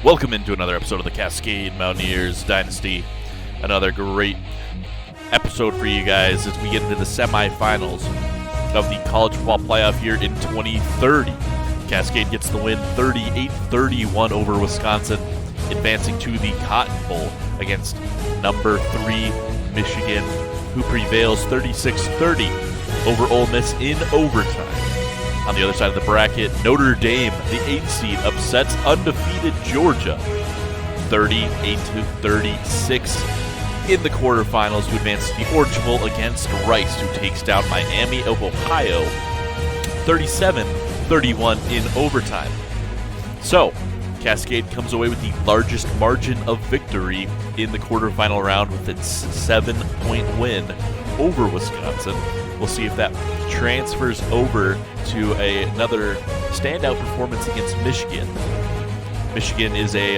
Welcome into another episode of the Cascade Mountaineers Dynasty. Another great episode for you guys as we get into the semifinals of the college football playoff here in 2030. Cascade gets the win 38-31 over Wisconsin, advancing to the Cotton Bowl against number 3 Michigan, who prevails 36-30 over Ole Miss in overtime. On the other side of the bracket, Notre Dame, the 8th seed, upsets undefeated Georgia 38-36 in the quarterfinals to advance to the Orange Bowl against Rice, who takes down Miami of Ohio 37-31 in overtime. So, Cascade comes away with the largest margin of victory in the quarterfinal round with its 7-point win over Wisconsin. We'll see if that transfers over to another standout performance against Michigan. Michigan is a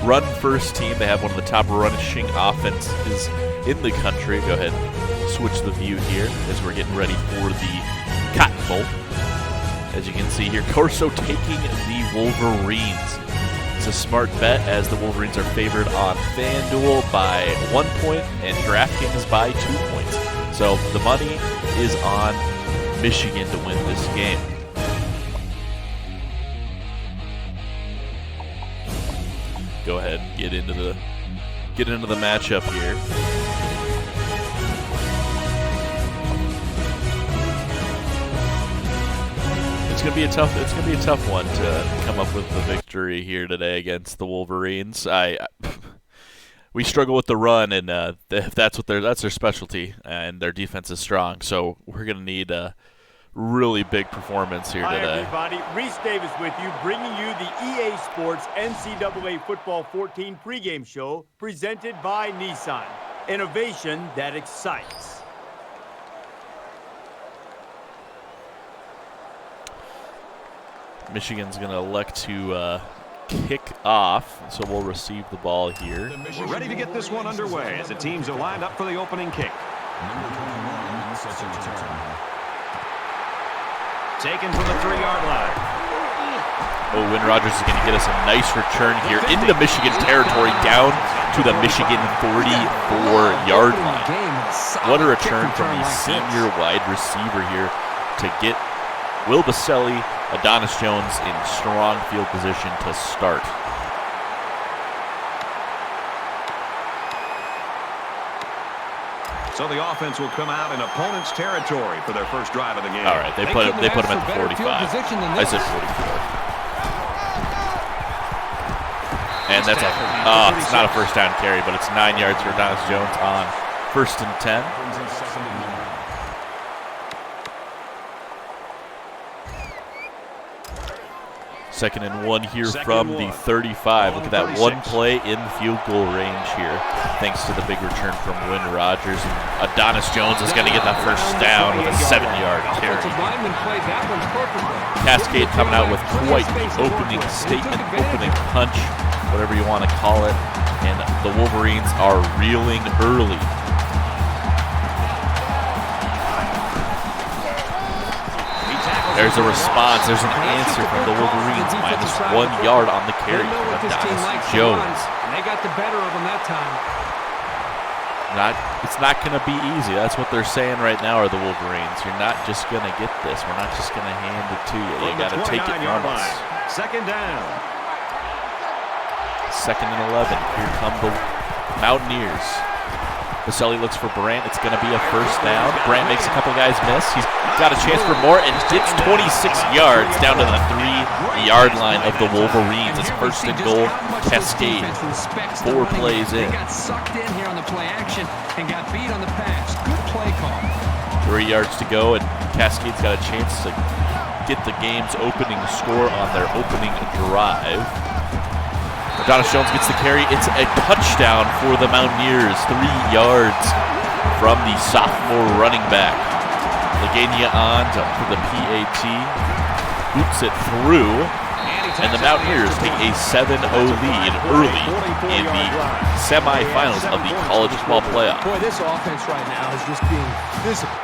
run-first team. They have one of the top rushing offenses in the country. Go ahead and switch the view here as we're getting ready for the Cotton Bowl. As you can see here, Corso taking the Wolverines. It's a smart bet as the Wolverines are favored on FanDuel by 1 point and DraftKings by 2 points. So the money is on Michigan to win this game. Go ahead and get into the matchup here. It's gonna be a tough one to come up with the victory here today against the Wolverines. We struggle with the run, and that's their specialty, and their defense is strong. So we're gonna need a really big performance here today. Hi everybody, Reese Davis with you, bringing you the EA Sports NCAA Football 14 pregame show presented by Nissan. Innovation that excites. Michigan's gonna elect to kick off, so we'll receive the ball here. We're ready to get this one underway as the teams are lined up for the opening kick. Taken from the 3-yard line. Oh, Win Rogers is going to get us a nice return here into Michigan territory, down to the Michigan 44-yard line. What a return from the senior wide receiver here to get Will Baselli, Adonis Jones in strong field position to start. So the offense will come out in opponent's territory for their first drive of the game. All right, they put him at the 45. I said 44. And that's it's not a first down carry, but it's 9 yards for Adonis Jones on 1st and 10. Second and 1 here from the 35. Look at that one play in field goal range here, thanks to the big return from Win Rogers. And Adonis Jones is going to get that first down with a 7-yard carry. Cascade coming out with quite the opening statement, opening punch, whatever you want to call it. And the Wolverines are reeling early. There's a response. There's an answer from the Wolverines. Minus 1 yard on the carry from Adonis Jones. They got the better of them that time. It's not going to be easy. That's what they're saying right now are the Wolverines. You're not just going to get this. We're not just going to hand it to you. You got to take it from us. Second down. Second and 11. Here come the Mountaineers. Baselli looks for Brandt. It's going to be a first down. Brandt makes a couple guys miss. He's got a chance for more and gets 26 yards down to the 3-yard line of the Wolverines. It's 1st and goal. Cascade. 4 plays in. They got sucked in here on the play action and got beat on the pass. Good play call. 3 yards to go, and Cascade's got a chance to get the game's opening score on their opening drive. Adonis Jones gets the carry. It's a touchdown for the Mountaineers. 3 yards from the sophomore running back. Lagania on for the PAT. Boots it through. And the Mountaineers take a 7-0 lead early in the semifinals of the college football playoff. Boy, this offense right now is just being visible.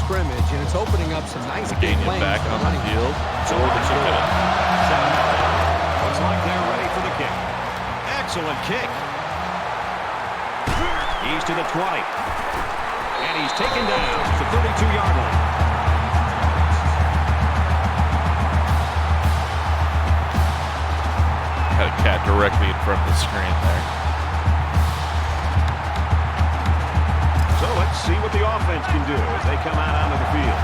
scrimmage, and it's opening up some nice Gain playing back for on running the field. So Or the kick it. looks like they're ready for the kick. Excellent kick. He's to the 20. And he's taken down to the 32-yard line. Had a cat directly in front of the screen there. So let's see what the offense can do as they come out onto the field.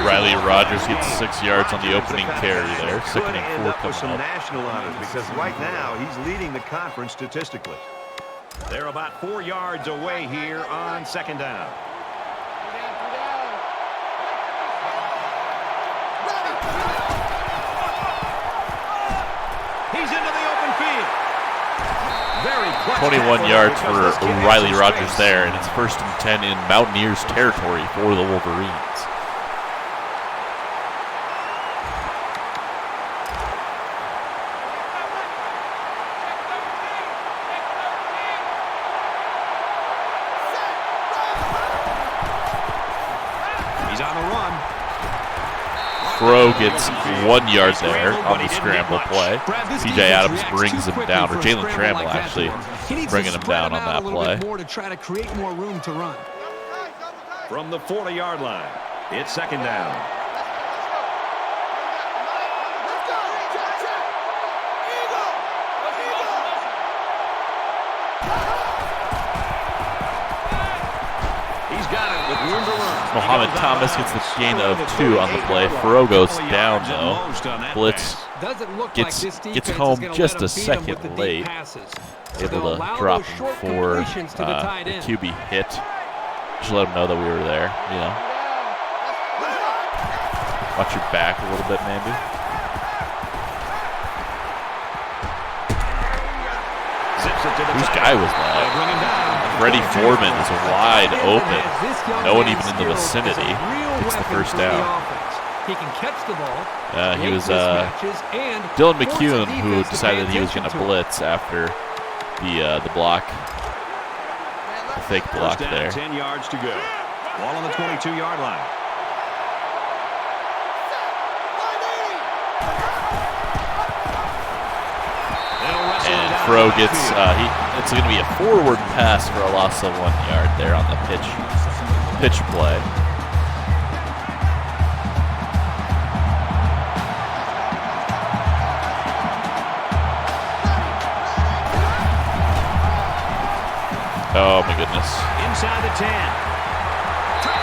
Riley Rogers gets 6 yards on the opening carry there. Second Could and end 4 up with some coming up. national honors because right now he's leading the conference statistically. They're about 4 yards away here on second down. He's into the open field. Very clutch 21 tackle yards because for this kid has Riley some Rogers space. there, and it's 1st and 10 in Mountaineers territory for the Wolverines. He's on the run. Crow gets 1 yard there on the scramble play. C.J. Adams brings him down, or Jalen Trammell actually bringing him down on that play. More to try to create more room to run. From the 40-yard line, it's second down. He's got it with room to run. Mohamed Thomas gets the gain of 2 on the play. Farrow goes down though. Blitz Doesn't look gets like this defense is home gonna just let a 'em beat 'em with the second deep late. passes. Able They'll to allow drop those him short for completions to the tight the end. QB hit. Just let him know that we were there, you know. Watch your back a little bit, maybe. Whose guy was that? Freddie Foreman is wide open. No one even in the vicinity. It's the first down. He can catch the ball. He was and Dylan force the McCune who defense to decided pay he was going to attention to it. blitz after the block, the fake block First down, there. 10 yards to go. Ball on the 22-yard line. And Fro gets, it's going to be a forward pass for a loss of 1 yard there on the pitch play. Oh my goodness. Inside the 10.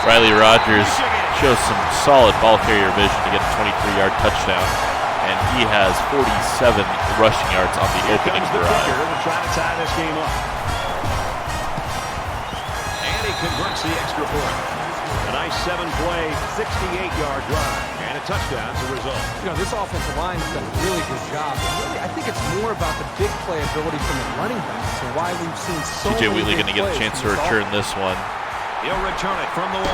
Riley Rogers shows some solid ball carrier vision to get a 23-yard touchdown. And he has 47 rushing yards on the opening Comes the kicker drive. to try to tie this game up. And he converts the extra point. A nice 7-play, 68-yard drive. And a touchdown to result. You know, this offensive line has done a really good job. And really, I think it's more about the big play ability from the running backs and why we've seen so TJ many Wheatley big going to get a plays chance from to this return offense. this one. He'll return it from the 1.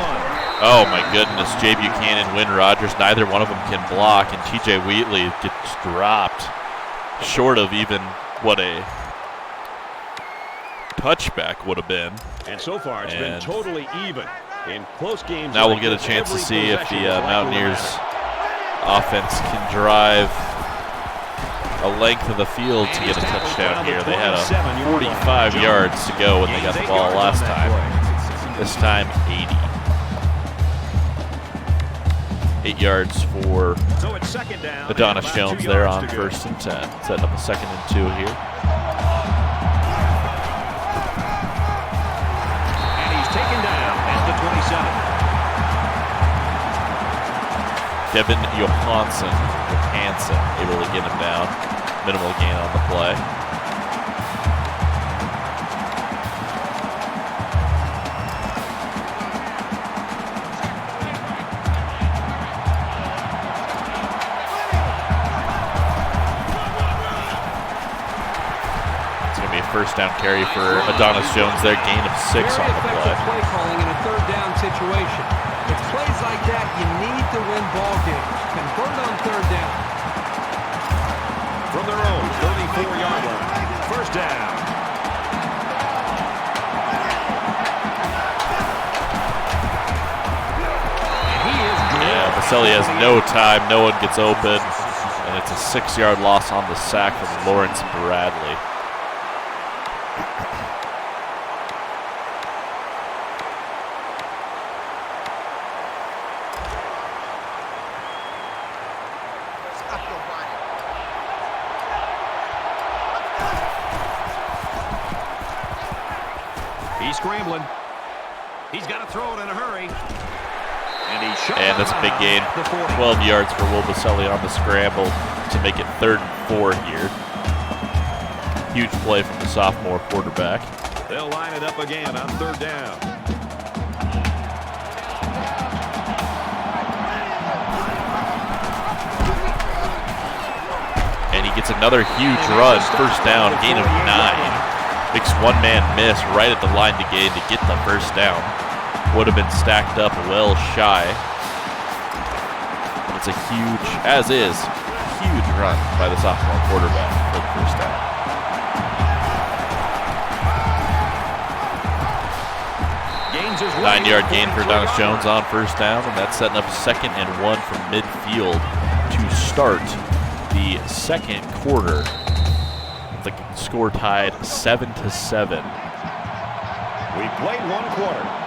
Oh my goodness, Jay Buchanan, Wynn Rogers, neither one of them can block, and TJ Wheatley gets dropped short of even what a touchback would have been. And so far, it's been And totally even. In close games, now we'll like get a this, chance to every see if possession the is likely to Mountaineers matter. offense can drive a length of the field to get a touchdown here. They had a 45 yards to go when they got the ball last time. This time, 80. 8 yards for So it's second down. Adonis and about 2 Jones there yards on to go. 1st and 10. Setting up a 2nd and 2 here. And he's taken down at the 27. Devin Johansson able to get him down. Minimal gain on the play. It's going to be a 1st down carry for Adonis Jones there. Gain of 6 Very on the effective play. play calling in a 3rd down situation. It's plays like that you need to win ball games. Convert on 3rd down. From their own Baselli has no time. No one gets open. And it's a 6-yard loss on the sack from Lawrence Bradley. He's scrambling. He's got to throw it in a hurry. And that's a big gain. 12 yards for Will Baselli on the scramble to make it 3rd and 4 here. Huge play from the sophomore quarterback. They'll line it up again on 3rd down. And he gets another huge run. 1st down, gain of 9. Makes one-man miss right at the line to gain to get the 1st down. Would have been stacked up well shy. It's a huge, as is, huge run by the sophomore quarterback for the 1st down. Gains his 9-yard gain for Donis Jones on 1st down, and that's setting up 2nd and 1 from midfield to start the 2nd quarter. The score tied 7-7. We played 1 quarter.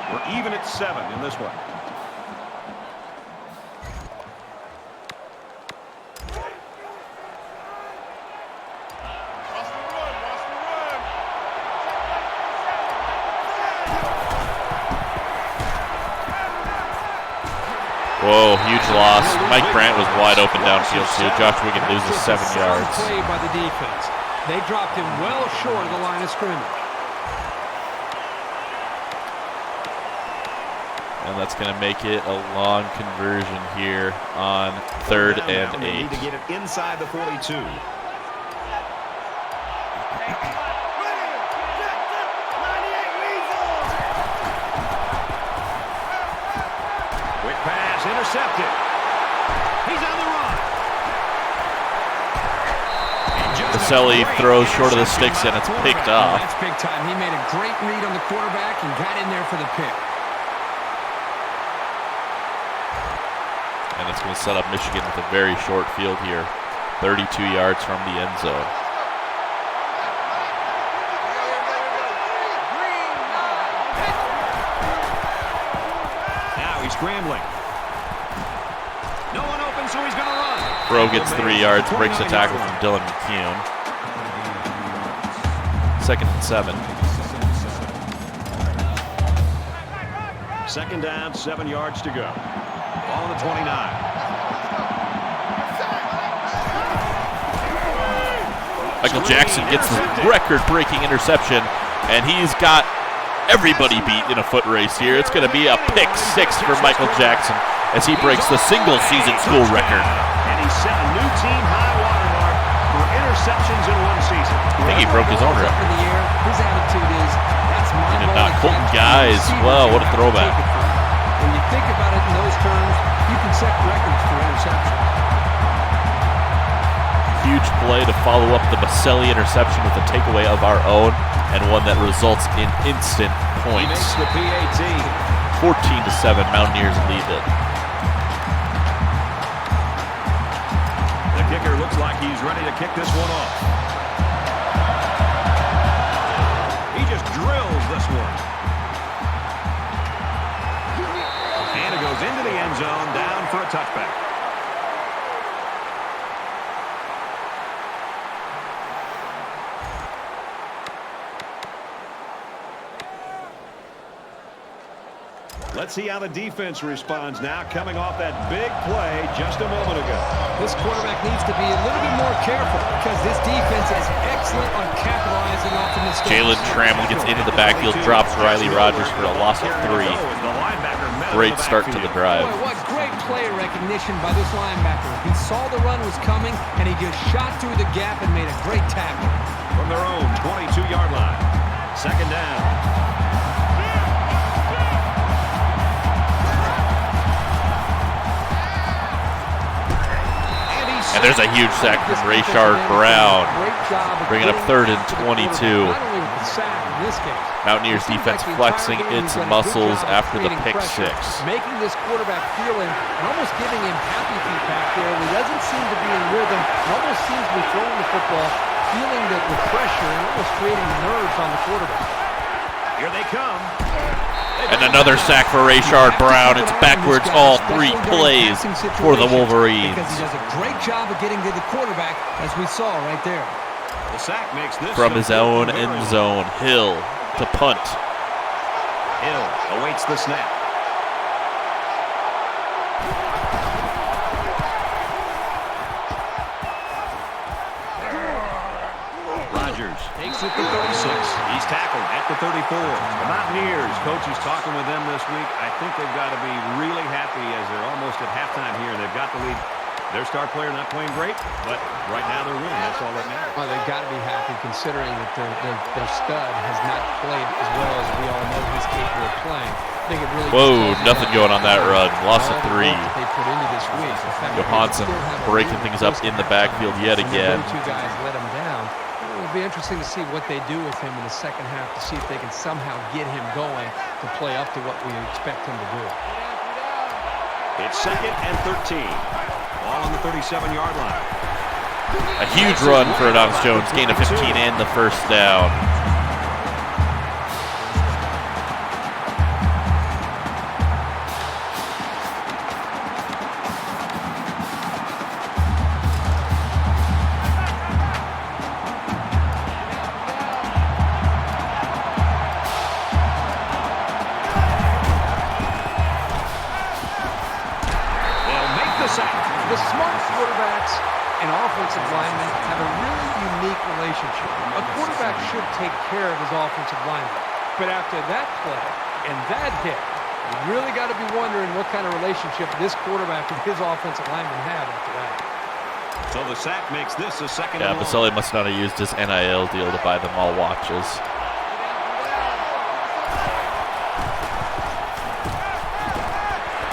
We're even at 7 in this one. Whoa, huge loss. Mike Brandt was wide open downfield too. Josh Wiggin loses 7 yards. Play by the defense. They dropped him well short of the line of scrimmage. And that's going to make it a long conversion here on 3rd and 8. They need to get it inside the 42. Quick pass, intercepted. He's on the run. Baselli throws short of the sticks and it's picked off. That's big time. He made a great read on the quarterback and got in there for the pick. And it's going to set up Michigan with a very short field here. 32 yards from the end zone. Now he's scrambling. No one open, so he's going to run. Bro gets 3 yards, breaks a tackle from Dylan McCune. 2nd and 7. 2nd down, 7 yards to go. Ball on the 29. Michael Jackson gets the record-breaking interception, and he's got everybody beat in a foot race here. It's going to be a pick 6 for Michael Jackson as he breaks the single-season school record. And he set a new team high watermark for interceptions in one season. I think he broke his own record. In the air, his attitude is, that's my He did ball not. to Colton catch. Guys, well, what a throwback. When you think about it in those terms, you can set records for interception. Huge play to follow up the Baselli interception with a takeaway of our own, and one that results in instant He makes points. the PAT. 14-7, Mountaineers lead it. The kicker looks like he's ready to kick this one off. He just drills this one. And it goes into the end zone, down for a touchback. Let's see how the defense responds now, coming off that big play just a moment ago. This quarterback needs to be a little bit more careful because this defense is excellent on capitalizing off the mistakes. Jalen Trammell gets into the backfield, drops Riley Rogers for a loss of 3. Great start to the drive. Boy, what great play recognition by this linebacker. He saw the run was coming, and he just shot through the gap and made a great tackle. From their own 22-yard line. 2nd down. And there's a huge sack from Rayshard Brown, bringing up 3rd and 22. Not only with the sack, in this cgame. Mountaineers It seems defense like the flexing entire game its he's done a good muscles job of after the creating pick pressure, 6. making this quarterback feeling and almost giving him happy feet back there. He doesn't seem to be in rhythm. He almost seems to be throwing the football, feeling the pressure and almost creating nerves on the quarterback. Here they come. And another sack for Rashard Brown. It's backwards all 3 plays for the Wolverines. Because he does a great job of getting to the quarterback, as we saw right there. The sack makes this From his own end zone, Hill to punt. Hill awaits the snap. Rodgers takes it to 36. He's tackled at the 34. The Mountaineers, coaches talking with them this week. I think they've got to be really happy as they're almost at halftime here. They've got the lead. Their star player not playing great, but right now they're winning. That's all that matters. Well, they've got to be happy considering that their stud has not played as well as we all know he's capable of playing. I think it really Whoa, nothing going on that run. Loss of 3. They put into this week. Johansson breaking things up in the backfield yet again. Two guys let him down. It'll be interesting to see what they do with him in the second half to see if they can somehow get him going to play up to what we expect him to do. It's 2nd and 13. Ball on the 37-yard line. A huge run for Adonis Jones. Gain of 15 and the first down. The smart quarterbacks and offensive linemen have a really unique relationship. A quarterback should take care of his offensive lineman. But after that play and that hit, you really got to be wondering what kind of relationship this quarterback and his offensive lineman have after that. So the sack makes this a 2nd Yeah, and long. Baselli must not have used his NIL deal to buy them all watches.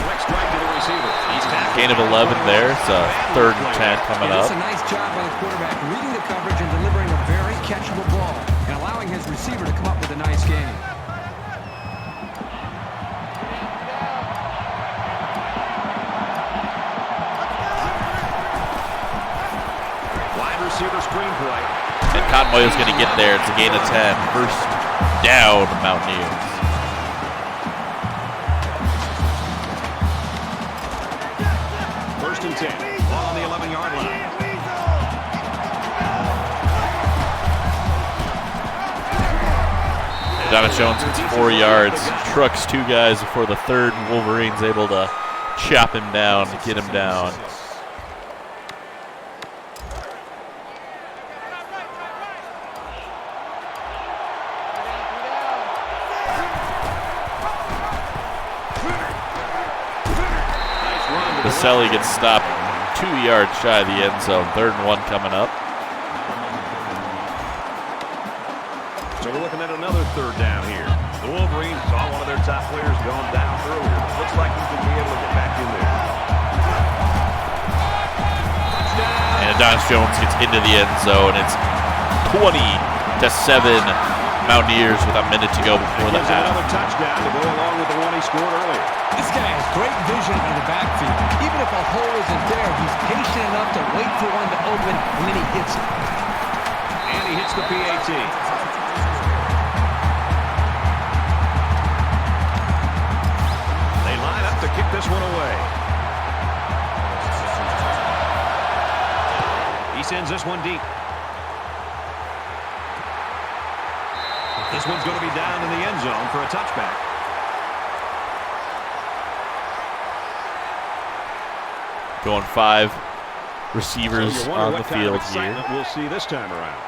Quick strike to the receiver. He's tackled. Gain of 11 there. It's a 3rd and 10 coming And up. it's a nice job by the quarterback reading the coverage and delivering a very catchable ball and allowing his receiver to come up with a nice game. Wide receiver screen play. And Conway's going to get there. It's a gain of 10. First down, Mountaineers. First and 10. Ball on the 11-yard line. Adonis Jones gets 4 yards. Trucks 2 guys before the 3rd. Wolverines able to chop him down, get him down. Baselli gets stopped 2 yards shy of the end zone. 3rd and 1 coming up. So we're looking at another 3rd down here. The Wolverines saw one of their top players going down earlier. Looks like he could be able to get back in there. And Adonis Jones gets into the end zone. It's 20-7 Mountaineers with a minute to go before the half. Another touchdown to go along with the one he scored earlier. This guy has great vision in the backfield. Even if a hole isn't there, he's patient enough to wait for one to open, and then he hits it. And he hits the PAT. They line up to kick this one away. He sends this one deep. This one's going to be down in the end zone for a touchback. Going 5 receivers So you wonder on what the kind of field excitement here. we'll see this time around.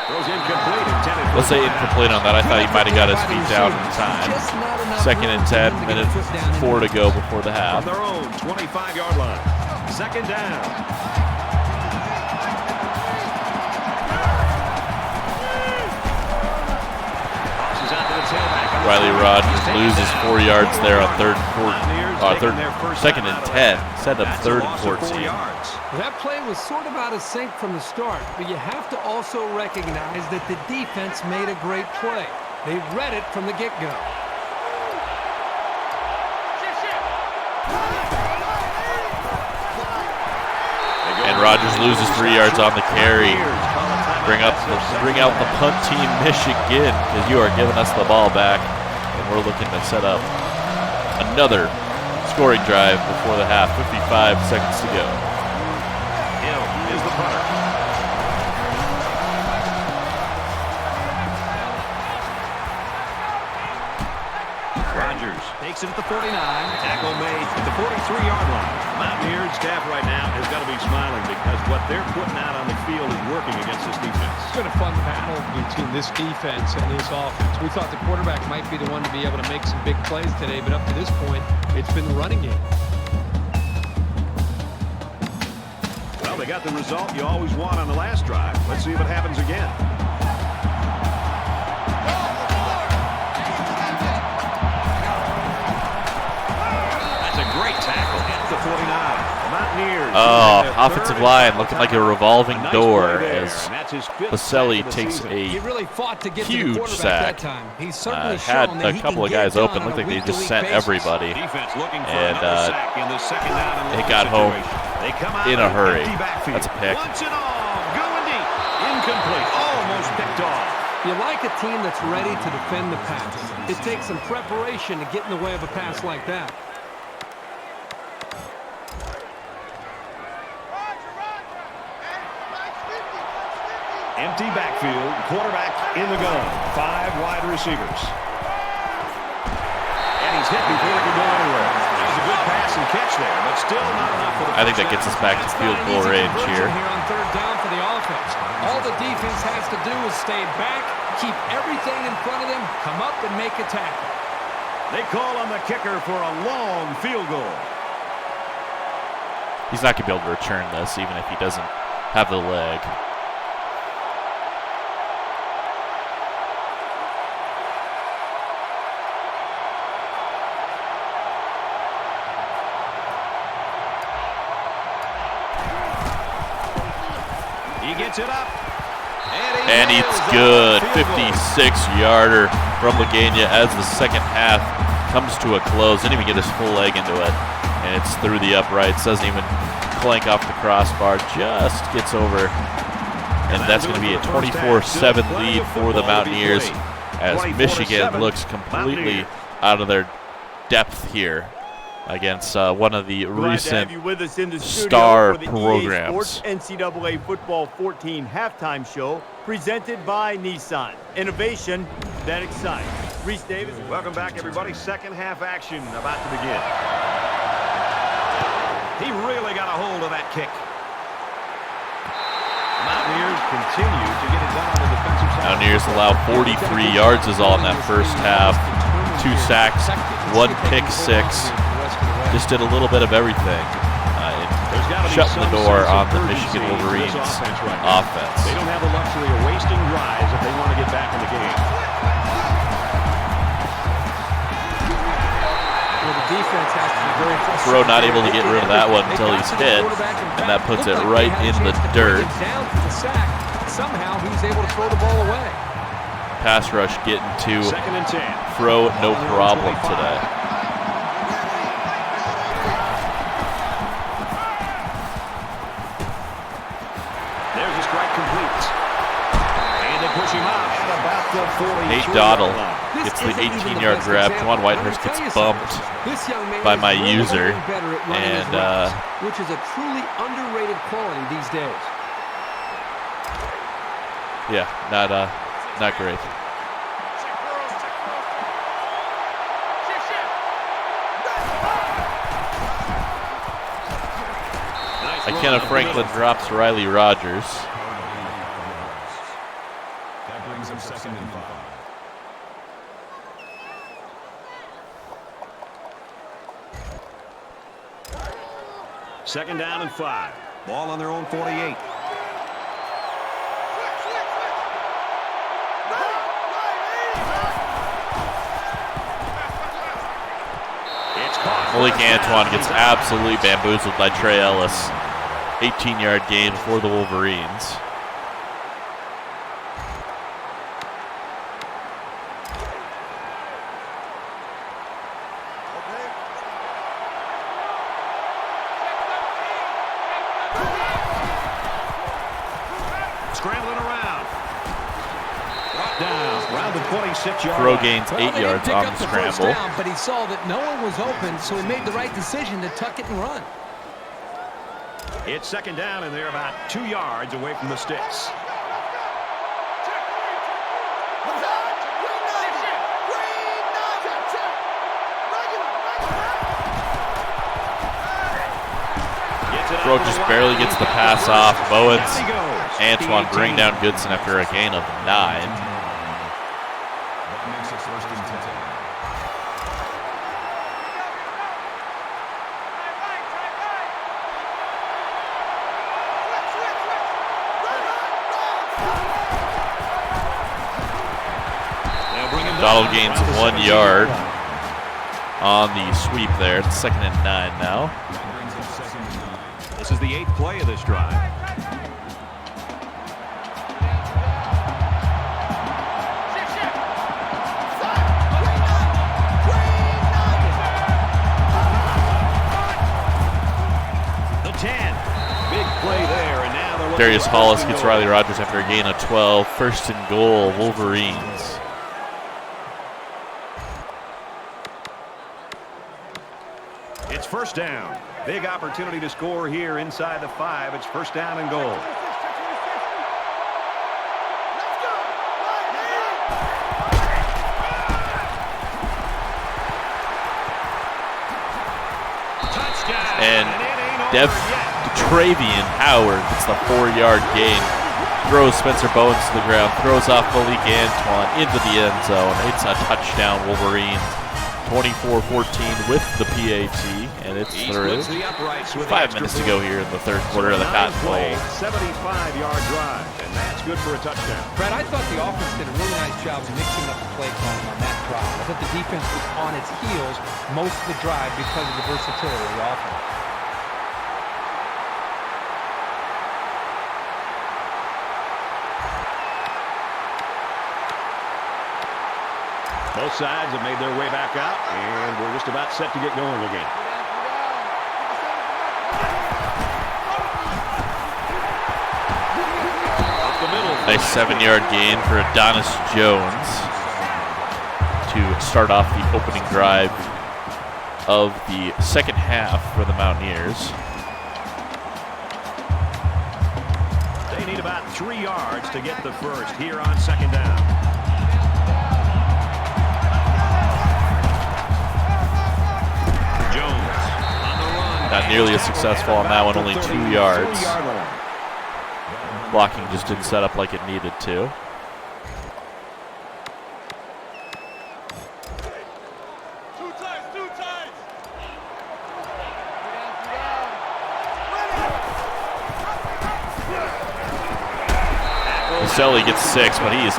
Throws incomplete, intended for Let's say a incomplete on that. I thought he might have got his feet down in time. 2nd and 10, minute 4 to go before the on half. their own 25-yard line. 2nd down. Tosses out to the tailback on Riley Rogers loses 4 yards there on second and 10. Set up third and 14. That play was sort of out of sync from the start, but you have to also recognize that the defense made a great play. They read it from the get-go. And Rogers loses 3 yards on the carry. Bring out the punt team, Michigan, because you are giving us the ball back, and we're looking to set up another scoring drive before the half. 55 seconds to go. Hill is the punter. Rogers takes it at the 49. Tackle made at the 43-yard line. Mountaineers staff right now has got to be smiling because what they're putting out on the field is working against this defense. It's been a fun battle between this defense and this offense. We thought the quarterback might be the one to be able to make some big plays today, but up to this point, it's been the running game. Well, they got the result you always want on the last drive. Let's see if it happens again. Great tackle at the 49. The Mountaineers. Oh, offensive line looking like a revolving door as Baselli takes a huge sack. Had a couple of guys open. Looked like they just sent everybody. And it got home in a hurry. That's a pick. Incomplete. Almost picked off. You like a team that's ready to defend the pass. It takes some preparation to get in the way of a pass like that. Empty backfield, quarterback in the gun. 5 wide receivers. And he's hit before he can go anywhere. That was a good pass and catch there, but still not enough for the I think that gets us back to field goal range here. On third down for the offense. All the defense has to do is stay back, keep everything in front of them, come up and make a tackle. They call on the kicker for a long field goal. He's not going to be able to return this, even if he doesn't have the leg. Gets it up. And it's good. 56-yarder from Lagana as the second half comes to a close. Didn't even get his full leg into it. And it's through the uprights. Doesn't even clank off the crossbar. Just gets over. And that's going to be a 24-7 lead for the Mountaineers as Michigan looks completely out of their depth here against one of the recent star programs. NCAA Football 14 halftime show presented by Nissan. Innovation that excites. Reese Davis. Welcome back, everybody. Second half action about to begin. He really got a hold of that kick. Mountaineers continue to get it done on the defensive side. Mountaineers allow 43 yards is all in that first half. 2 sacks, 1 pick six. Just did a little bit of everything. Shutting the door on the Michigan Wolverines offense. They don't have the luxury of wasting drives if they want to get back in the game. Well, the defense has to be very frustrated. Throw not able to get rid of that one until he's hit, and that puts it right in the dirt. Down for the sack. Somehow he was able to throw the ball away. Pass rush getting to throw no problem today. Nate Dowdle gets the 18-yard grab. Juwan Whitehurst gets bumped by my user, and which is a truly underrated quality these days. Yeah, not great. Kenneth Franklin drops Riley Rogers. That brings him 2nd and 5. Second down and 5. Ball on their own 48. Malik Antoine gets absolutely bamboozled by Trey Ellis. 18-yard gain for the Wolverines. Scrambling around. Brought down. Around the 26-yard. Throw gains 8 yards on the scramble. Down, but he saw that no one was open, so he made the right decision to tuck it and run. It's second down, and they're about 2 yards away from the sticks. Throw just barely gets the pass off. Bowens, Antoine bring down Goodson after a gain of 9. That makes it first and 10. Donald gains 1 yard on the sweep there. It's second and 9 now. That brings up second and 9. This is the 8th play of this drive. The 10. Big play there, and now they're looking Darius for Hollis first and gets goal. Riley Rogers after a gain of 12. First and goal, Wolverines. It's first down. Big opportunity to score here inside the 5. It's first down and goal. Touchdown. And it ain't over yet. Travian Howard gets the 4-yard gain. Throws Spencer Bowens to the ground. Throws off Malik Antoine into the end zone. It's a touchdown, Wolverines. 24-14 with the PAT, and it's He through. splits the uprights with 5 extra minutes to point. go here in the third quarter of the Cotton Bowl. 75-yard drive, and that's good for a touchdown. Brad, I thought the offense did a really nice job of mixing up the play calling on that drive. I thought the defense was on its heels most of the drive because of the versatility of the offense. Both sides have made their way back out, and we're just about set to get going again. Up the middle. Nice 7-yard gain for Adonis Jones to start off the opening drive of the second half for the Mountaineers. They need about 3 yards to get the first here on second down. Jones on the run. Not nearly as successful on that one, only 2 yards. 3-yard line. Blocking just didn't set up like it needed to. Selly gets 6, but he's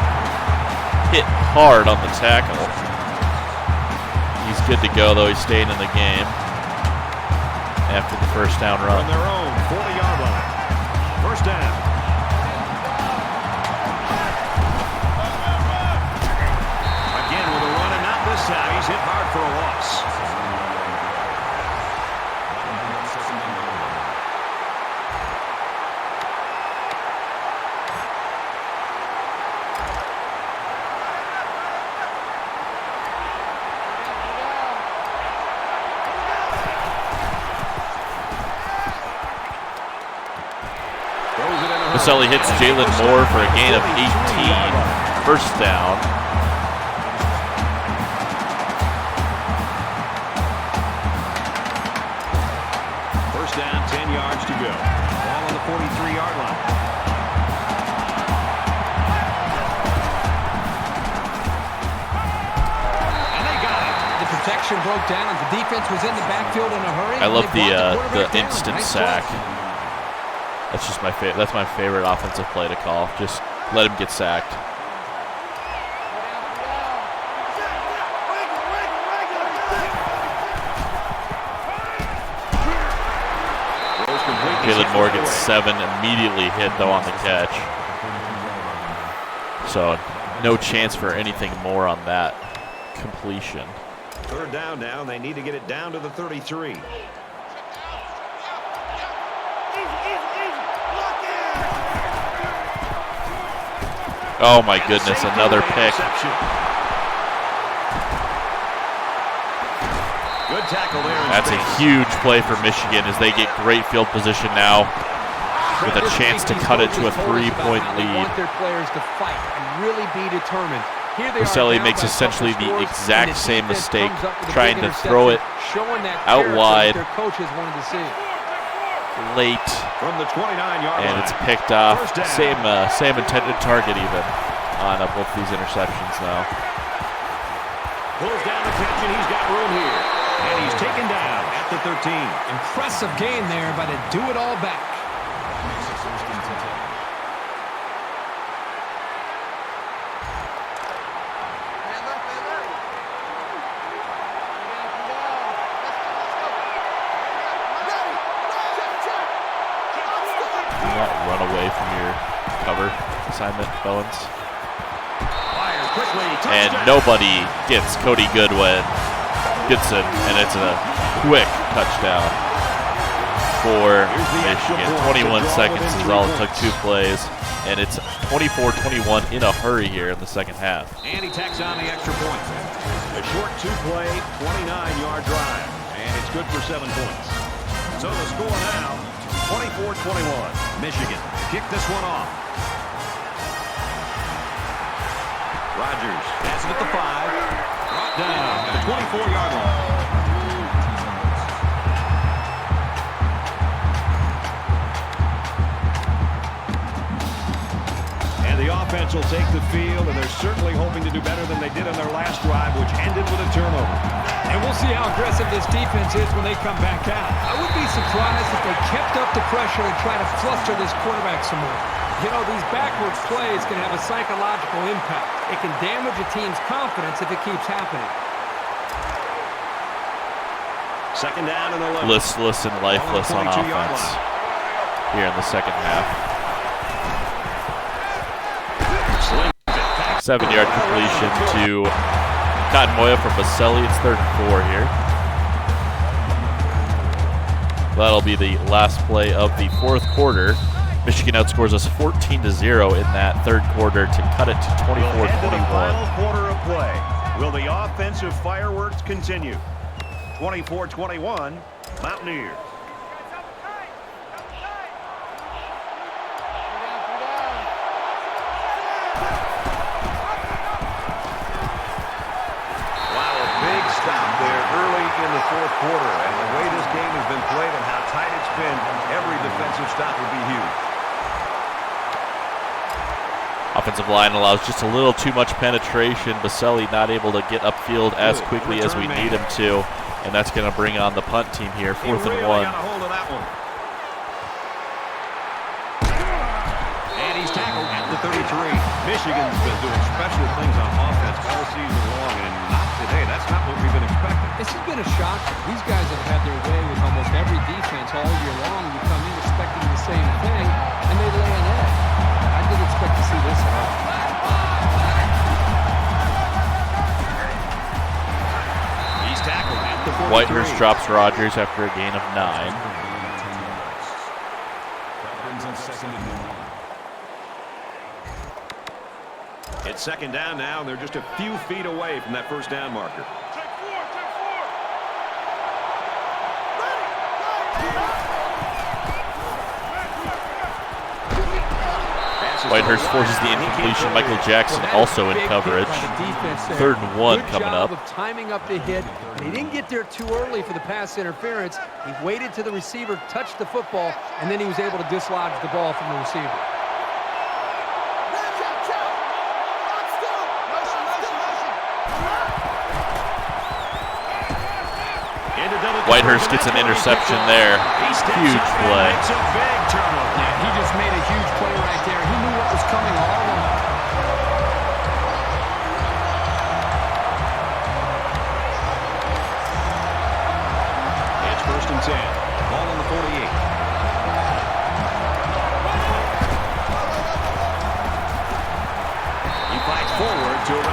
hit hard on the tackle. He's good to go, though. He's staying in the game after the first down run. On their own 40-yard line. First down. Again with a run, and not this time. He's hit hard for a loss. Maselli hits Jalen Moore for a gain of 18. First down. First down, 10 yards to go. Ball on the 43-yard line. And they got it. The protection broke down, and the defense was in the backfield in a hurry. I love They brought the quarterback down. instant Nice sack. play. That's just my favorite. That's my favorite offensive play to call. Just let him get sacked. Jalen Moore gets 7, immediately hit, though, on the catch. So no chance for anything more on that completion. Third down now, and they need to get it down to the 33. Oh, my goodness, another pick. Good tackle there. That's a huge play for Michigan as they get great field position now with a chance to cut it to a 3-point lead. Want their players to fight and really be determined. Boselli makes essentially the exact same mistake, trying to throw it out wide late, from the 29-yard and line. it's picked off. Same intended target even on both these interceptions now. Pulls down the catch, and he's got room here. And he's taken down at the 13. Impressive game there by the do-it-all back. Do not run away from your cover assignment, Bowens. Fires quickly. And Touchdown. nobody gets Cody Goodson, and it's a quick touchdown for Michigan. 21 seconds is all it took, 2 plays, and it's 24-21 in a hurry here in the second half. And he tacks on the extra point. A short 2-play, 29-yard drive, and it's good for 7 points. So the score now, 24-21. Michigan kick this one off. Rodgers has it at the 5. Brought down at the 24-yard line. And the offense will take the field, and they're certainly hoping to do better than they did on their last drive, which ended with a turnover. And we'll see how aggressive this defense is when they come back out. I would be surprised if they kept up the pressure and try to fluster this quarterback some more. You know, these backwards plays can have a psychological impact. It can damage a team's confidence if it keeps happening. Second down and 11. Listless and lifeless on offense here in the second half. 7-yard completion to Cotton-Moya from Boselli. It's 3rd and 4 here. That'll be the last play of the 4th quarter. Michigan outscores us 14-0 in that 3rd quarter to cut it to 24-21. We'll head to the final quarter of play. Will the offensive fireworks continue? 24-21, Mountaineers. In the 4th quarter, and the way this game has been played and how tight it's been, every defensive stop would be huge. Offensive line allows just a little too much penetration. Boselli not able to get upfield as quickly as we need him to, and that's going to bring on the punt team here, 4th and 1. Got a hold of that one. And he's tackled at the 33. Michigan's been doing special things on offense all season long, and not today. That's not what we've been expecting. This has been a shock. These guys have had their way with almost every defense all year long. You come in expecting the same thing, and they lay an egg. I didn't expect to see this at all. He's tackled at the 43. Whitehurst drops Rodgers after a gain of 9. That brings up 2nd and 9. It's 2nd down now, and they're just a few feet away from that 1st down marker. Whitehurst forces the incompletion. Michael Jackson also in coverage. 3rd and 1 coming up. Good job of timing up the hit, and he didn't get there too early for the pass interference. He waited till the receiver touched the football, and then he was able to dislodge the ball from the receiver. Whitehurst gets an interception there. Huge play. It's a big turnover. Yeah, he just made a huge play right there. He knew what was coming all along. It's 1st and 10. Ball on the 48.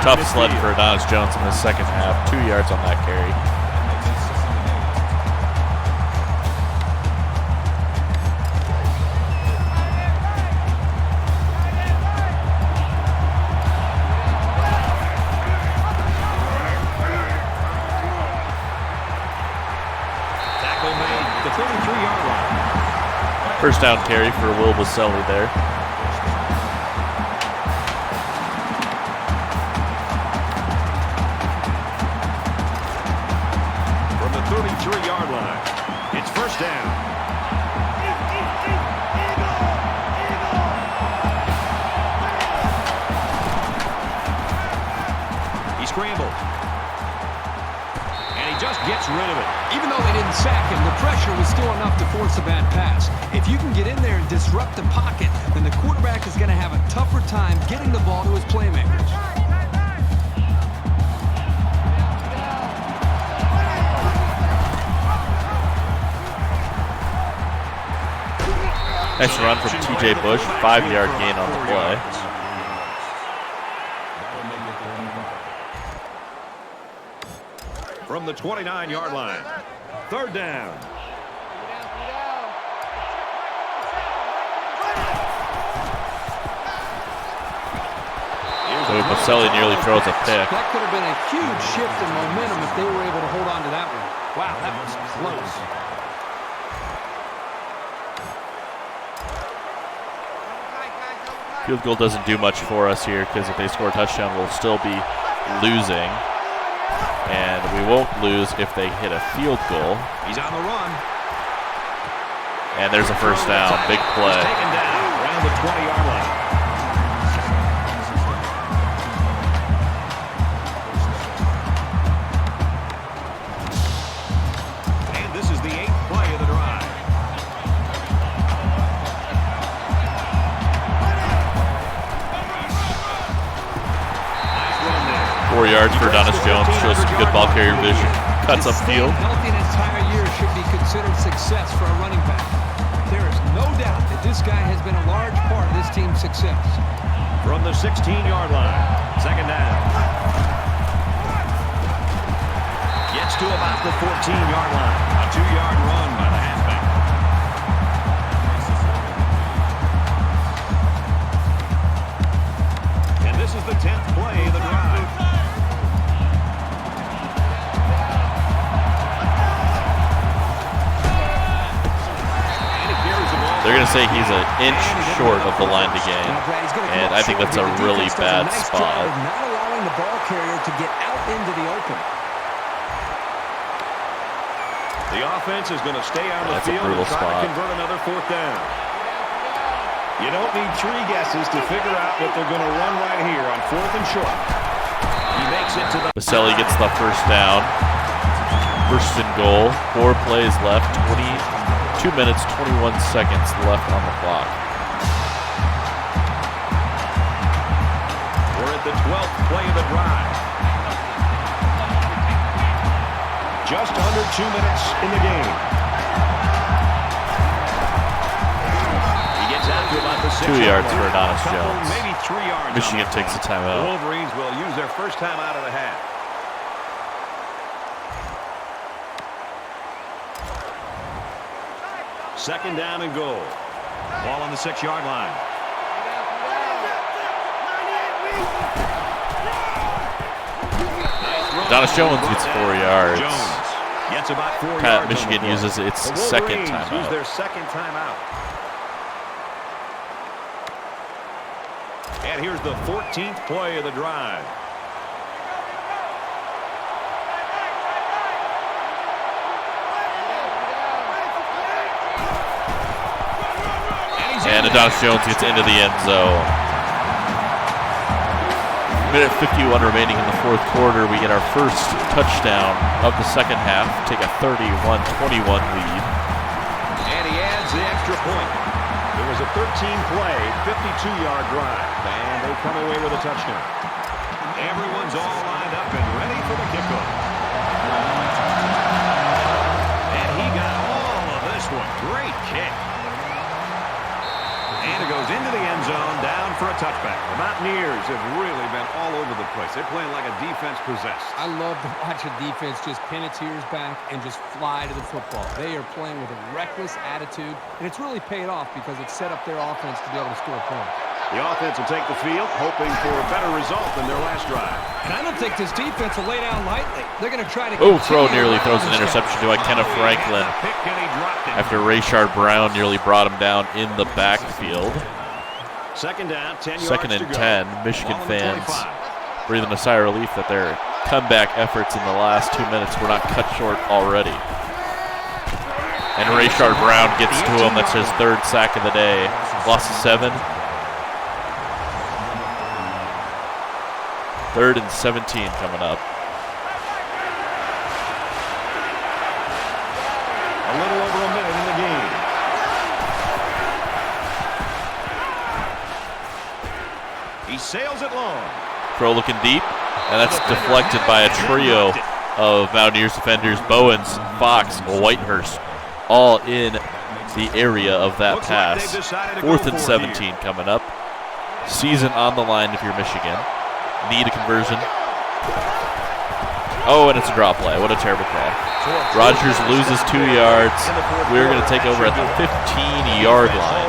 Tough sled for Adonis Jones in the second half. 2 yards on that carry. Tackle made at the 33-yard line. First down carry for Will Baselli there. From the 33-yard line, it's first down. He scrambled. And he just gets rid of it. Even though they didn't sack him, the pressure was still enough to force a bad pass. If you can get in there and disrupt the pocket, then the quarterback is going to have a tougher time getting the ball to his playmakers. Nice run from TJ Bush. 5-yard gain on the play. From the 29-yard line, third down. Baselli nearly throws a pick. That could have been a huge shift in momentum if they were able to hold on to that one. Wow, that was close. Field goal doesn't do much for us here because if they score a touchdown, we'll still be losing. And we won't lose if they hit a field goal. He's on the run. And there's a first down. Big play. He's taken down around the 20-yard line. And this is the 8th play of the drive. Nice run there. 4 yards for Adonis Jones. Shows some good ball carrier vision. Cuts upfield. Healthy an entire year should be considered success for a running back. There is no doubt that this guy has been a large part of this team's success. From the 16-yard line, second down. Gets to about the 14-yard line. A 2-yard run by the halfback. And this is the 10th play of the drive. They're going to say he's an inch short of the line to gain. And I think that's a really bad spot. Not allowing the ball carrier to get out into the open. The offense is going to stay on the That's a field brutal and try spot. to convert another fourth down. You don't need 3 guesses to figure out what they're going to run right here on 4th and short. He makes it to the... Baselli gets the first down. First and goal. 4 plays left. 2 minutes, 21 seconds left on the clock. We're at the 12th play of the drive. Just under 2 minutes in the game. He gets out to about the 6 2 yards for Adonis Jones. Maybe 3 yards. Michigan takes a The timeout. Wolverines will use their first time out of the half. Second down and goal. Ball on the 6-yard line. Adonis Jones gets 4 yards. Jones gets about 4 yards. Michigan on the play. uses its The second Wolverines use timeout. their second timeout. And here's the 14th play of the drive. And Adonis Jones gets into the end zone. Minute 51 remaining in the 4th quarter. We get our first touchdown of the second half. Take a 31-21 lead. And he adds the extra point. It was a 13-play, 52-yard drive. And they come away with a touchdown. Everyone's all lined up and ready for the kickoff. And he got all of this one. Great kick. And it goes into the end zone, down for a touchback. The Mountaineers have really been all over the place. They're playing like a defense possessed. I love to watch a defense just pin its ears back and just fly to the football. They are playing with a reckless attitude, and it's really paid off because it's set up their offense to be able to score points. The offense will take the field, hoping for a better result than their last drive. And I don't think this defense will lay down lightly. They're going to try to... Oh, throw nearly throws an interception to Kenneth Franklin after Rayshard Brown nearly brought him down in the backfield. Second down, 10 yards Second and to go. 10. Michigan Ball on the fans 25. breathing a sigh of relief that their comeback efforts in the last 2 minutes were not cut short already. And Rayshard Brown gets to him. That's his third sack of the day. Loss of 7. 3rd and 17 coming up. A little over a minute in the game. He sails it long. Throw looking deep, and that's deflected by a trio of Mountaineers defenders. Bowens, Fox, Whitehurst, all in the area of that pass. 4th and 17 coming up. Season on the line if you're Michigan. Need a conversion. Oh, and it's a drop play. What a terrible call. Rogers loses 2 yards. We're going to take over at the 15-yard line.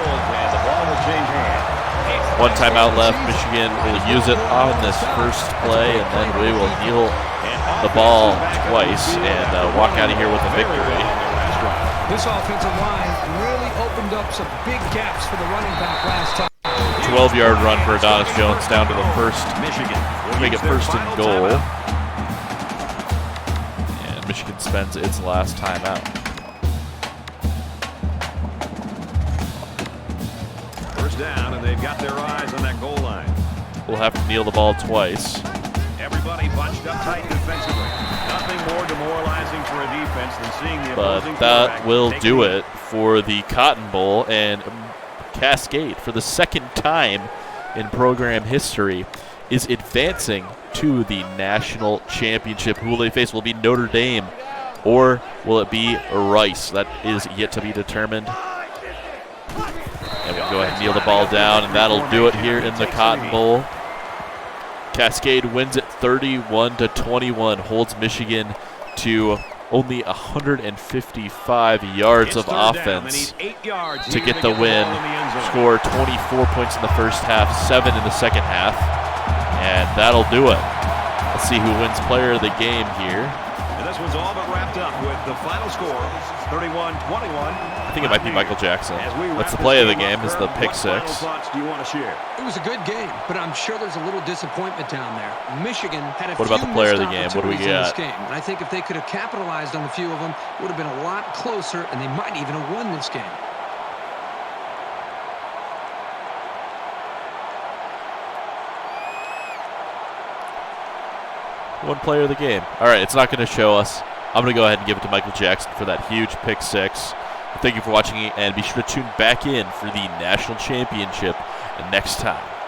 One timeout left. Michigan will use it on this first play, and then we will kneel the ball twice and walk out of here with a victory. This offensive line really opened up some big gaps for the running back last time. 12-yard run for Adonis Jones down to the first. Michigan Make it first and goal. And Michigan spends its last timeout. First down, and they've got their eyes on that goal line. We'll have to kneel the ball twice. Everybody bunched up tight defensively. Nothing more demoralizing for a defense than seeing the opposing But that quarterback will take do a lead. it for the Cotton Bowl, and Cascade, for the second time in program history, is advancing to the national championship. Who will they face? Will it be Notre Dame, or will it be Rice? That is yet to be determined. And we'll go ahead and kneel the ball down, and that'll do it here in the Cotton Bowl. Cascade wins it 31-21, holds Michigan to only 155 yards of offense to get the win. Score 24 points in the first half, 7 in the second half, and that'll do it. Let's see who wins player of the game here. And this one's all but wrapped up with the final score, 31-21. I think it might be Michael Jackson. That's the play of the game, is the pick What final six. thoughts do you want to share? It was a good game, but I'm sure there's a little disappointment down there. Michigan had a What about few the player of missed the game? What do we opportunities in this got? game, and I think if they could have capitalized on a few of them, it would have been a lot closer, and they might even have won this game. One player of the game. All right, it's not going to show us. I'm going to go ahead and give it to Michael Jackson for that huge pick six. Thank you for watching, and be sure to tune back in for the national championship next time.